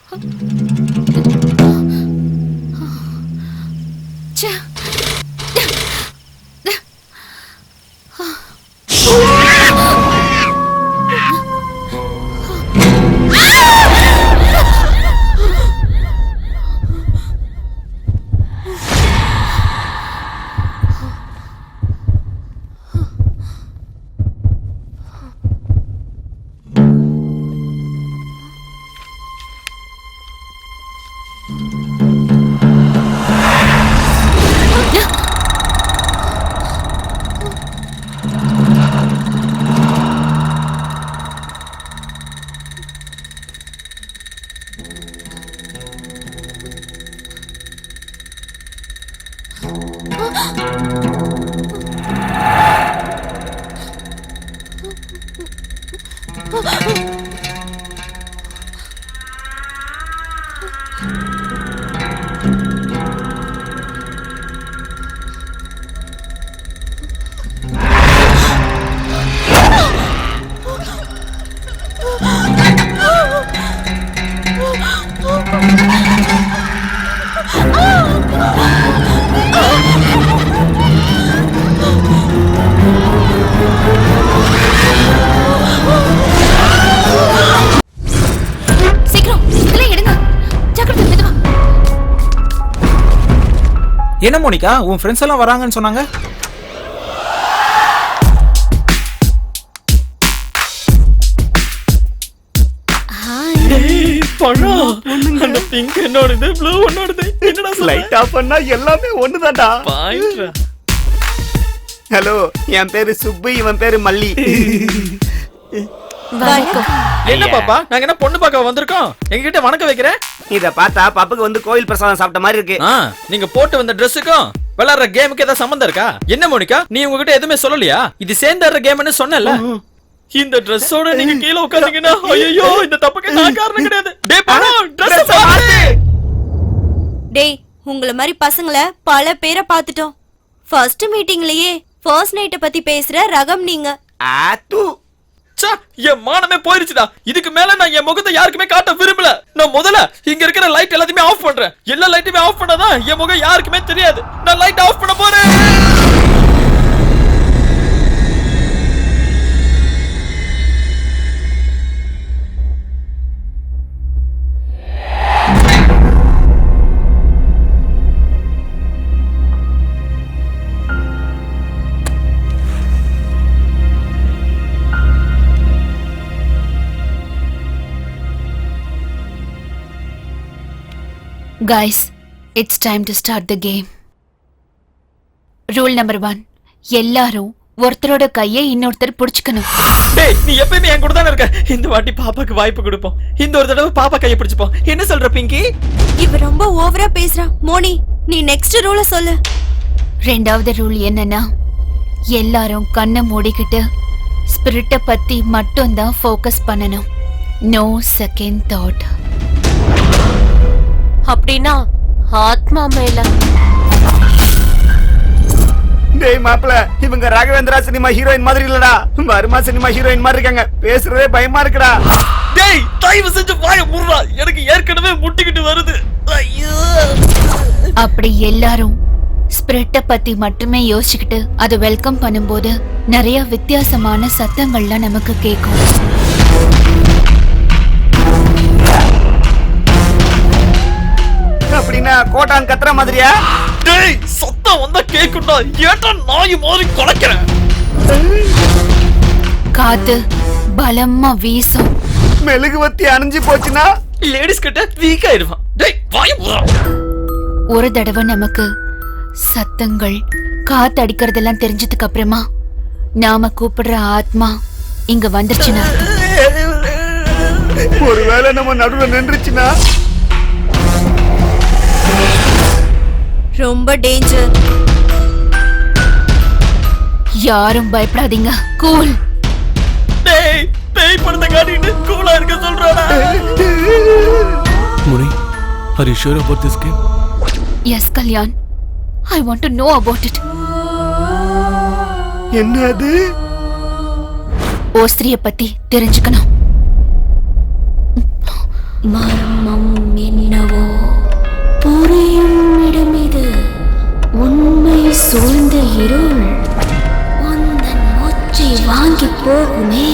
என்ன மோனிகா, உன் ஃப்ரெண்ட்ஸ் எல்லாம் வராங்கன்னு சொன்னாங்க. ஹலோ, என் பேரு சுப்பு, இவன் பேரு மல்லி. என்ன பாப்பா, நாங்க என்ன பொண்ணு பார்க்க வந்திருக்கோம், எங்ககிட்ட வணக்கம் வைக்கிறேன். இத பார்த்தா பாப்புக்கு வந்து கோயில் பிரசாதம் சாப்பிட்ட மாதிரி இருக்கு. நீங்க போட்டு வந்த ட்ரெஸ்ஸுக்கும் விளையாடுற கேமுக்கு ஏதாவது சம்பந்தம் இருக்கா? என்ன மோனிகா, நீ உங்ககிட்ட எதுவுமே சொல்லலையா? இது சேர்ந்தாடுற கேம்னு சொன்னல. இந்த ட்ரெஸ்ஸோட நீங்க கீழ உட்கார்ந்தீங்கன்னா ஐயோ, இந்த தப்புக்கு நான் காரணம் கிடையாது. டேய் பாரு, ட்ரெஸ் மாத்து. டேய், உங்கள மாதிரி பசங்கள பல பேரை பார்த்துட்டோம். ஃபர்ஸ்ட் மீட்டிங்லயே ஃபர்ஸ்ட் நைட்ட பத்தி பேசுற ரகம் நீங்க. ஆத்து என் மானமே போயிருச்சுடா. இதுக்கு மேல நான் என் முகத்தை யாருக்குமே காட்ட விரும்பல. நான் முதல்ல இங்க இருக்கிற லைட் எல்லாத்தையுமே ஆஃப் பண்றேன். எல்லா லைட்டுமே ஆஃப் பண்ணாதான் என் முகம் யாருக்குமே தெரியாது. நான் லைட் ஆஃப் பண்ண போறேன். Guys, it's time to start the game. Rule number 1. எல்லாரும் ஒருத்தரோட கையை இன்னொருத்தர் பிடிச்சுக்கணும். டேய், நீ எப்பவுமே என் கூட தான இருக்க. இந்த வாட்டி பாப்பாக்கு வாய்ப்பு கொடுப்போம். இந்த ஒரு தடவை பாப்பா கையை பிடிச்சுப்போம். என்ன சொல்ற பிங்கி? இவ ரொம்ப ஓவரா பேசுறா. மோனி, நீ நெக்ஸ்ட் ரூல சொல்லு. ரெண்டாவது ரூல் என்னன்னா, எல்லாரும் கண்ணை மூடிக்கிட்டு ஸ்பிரிட்டை பத்தி மட்டும் தான் ஃபோக்கஸ் பண்ணணும். No second thought. அப்படினா ஆத்மா மேல. டேய் மாப்ள, இவங்க ராகவேந்திரா சினிமா ஹீரோயின் மாதிரி இல்லடா, வர்மா சினிமா ஹீரோயின் மாதிரி இருக்காங்க. பேசுறதே பயமா இருக்குடா. டேய், தயவு செஞ்சு வாயை மூடுடா. எனக்கு ஏற்கனவே முட்டிக்கிட்டு வருது. ஐயோ. அப்படி எல்லாரும் ஸ்பிரிட்டை பத்தி மட்டுமே யோசிச்சுக்கிட்டு அதை வெல்கம் பண்ணும்போது நிறைய வித்தியாசமான சத்தங்கள்லாம் நமக்கு கேட்கும். அப்படினா கோட்டான் கத்துற மாதிரியா? டேய், சத்தம் வந்தா கேக்குடா. ஏட்டா நாய் மாதிரி குலைக்கற. காத்து பலமா வீசும். மெழுகுவத்தி அணைஞ்சு போச்சுனா லேடிஸ் கிட்ட வீக் ஆயிடுவான். டேய், வாயை மூடுடா. ஒரு தடவை நமக்கு சத்தங்கள் காத்து அடிக்கிறதெல்லாம் தெரிஞ்சதுக்கு அப்புறமா நாம கூப்பிடுற ஆத்மா இங்க வந்துருச்சுன்னா, ஒருவேளை நம்ம நடுவுல நின்றுச்சுன்னா ரொம்ப டேஞ்சர். யாரும் பயப்படாதீங்க. கூல். டேய், பேய் படத்தை காட்டிட்டு கூலா இருக்க சொல்றானா? முனி, are you sure about this game? Yes, Kalyan. I want to know about it. என்னது? ஓஸ்திரிய பத்தி தெரிஞ்சுக்கணும். மர்மம். நாம் என்னவோ புரியும் இடமிது உண்மை சூழ்ந்த இருள் உந்தன் மூச்சை வாங்கி போகுமே.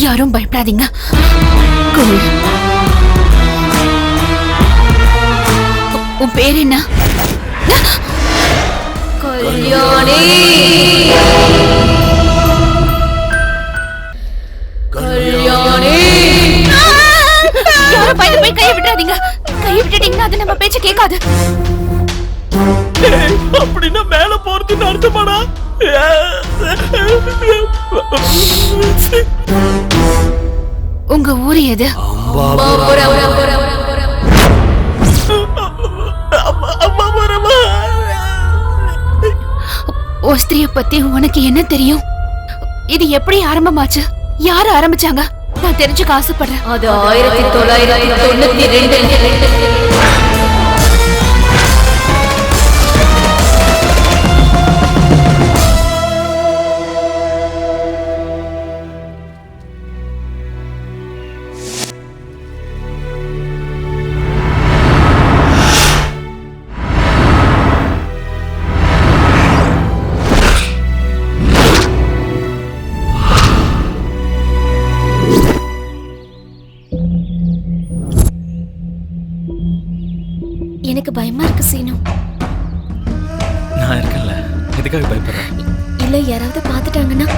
யாரும் பயப்படாதீங்க. Cool. உன் பேர் என்ன? கல்யாணி. கல்யாணி. யாரும் பயந்து போய் கையை விட்டுறாதீங்க. கையை விட்டுட்டீங்கன்னா அது நம்ம பேச்ச கேட்காது. அப்படின்னா மேல போறதுன்னு அர்த்தமாடா? உங்க ஊர் எது? ஓஸ்திரிய பத்தி உனக்கு என்ன தெரியும்? இது எப்படி ஆரம்பமாச்சு? யாரு ஆரம்பிச்சாங்க? நான் தெரிஞ்சுக்க ஆசைப்படுறேன். அது 1992. எனக்கு பயமா இருக்கு சீனு. நான் இருக்கேன்ல, எதுக்காக பயப்படுறேன்? இல்ல யாராவது பாத்துட்டாங்கன்னா?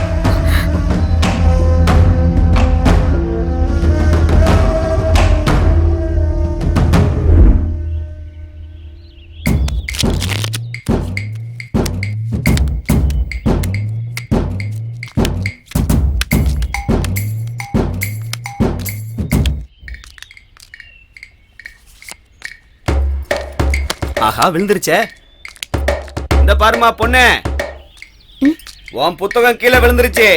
ஆஹா, விழுந்துருச்சே. இந்த பாருமா பொண்ணு, உன் புத்தகம் கீழே விழுந்துருச்சு.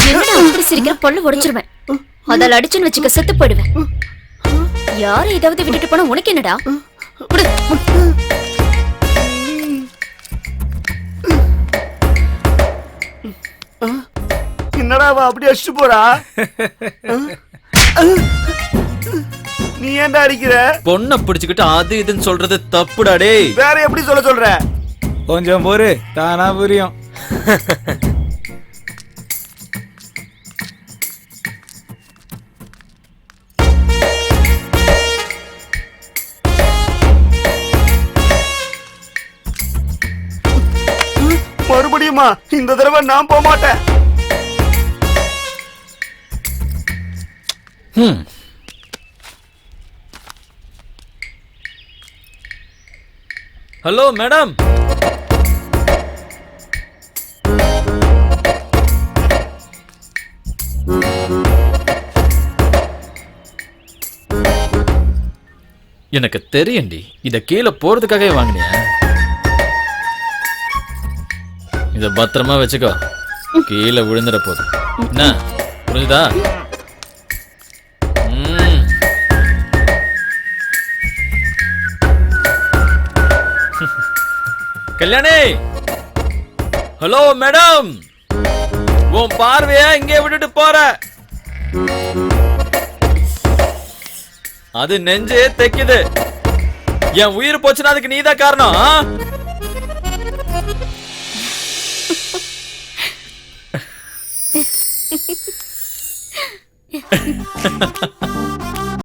என்னடா அப்படி சிரிக்கிற? பொண்ணு உடைச்சிருவேன். அதால அடிச்சுன்னு வச்சுக்க, செத்து போயிடுவேன். யாரு ஏதாவது விட்டுட்டு போனா உனக்கு என்னடா? குடு. என்னடா அவ அப்படி அடிச்சு போறா? நீ ஏன்டா அடிக்கிற? பொண்ணை பிடிச்சுக்கிட்டு அது இதுன்னு சொல்றது தப்புடா டேய். வேற எப்படி சொல்ற? கொஞ்சம் பொறு, தானா புரியும். மறுபடியுமா? இந்த தடவை நான் போக மாட்டேன். Hello madam. எனக்கு தெரியும்டி, இத கீழே போறதுக்காகவே வாங்கினியா? இத பத்திரமா வச்சுக்கோ, கீழே விழுந்துட போகுது. என்ன புரிஞ்சுதா? கல்யாணி. ஹலோ மேடம், உன் பார்வைய இங்கே விட்டுட்டு போற. அது நெஞ்சே தைக்குது. என் உயிர் போச்சுன்னா அதுக்கு நீதான் காரணம்.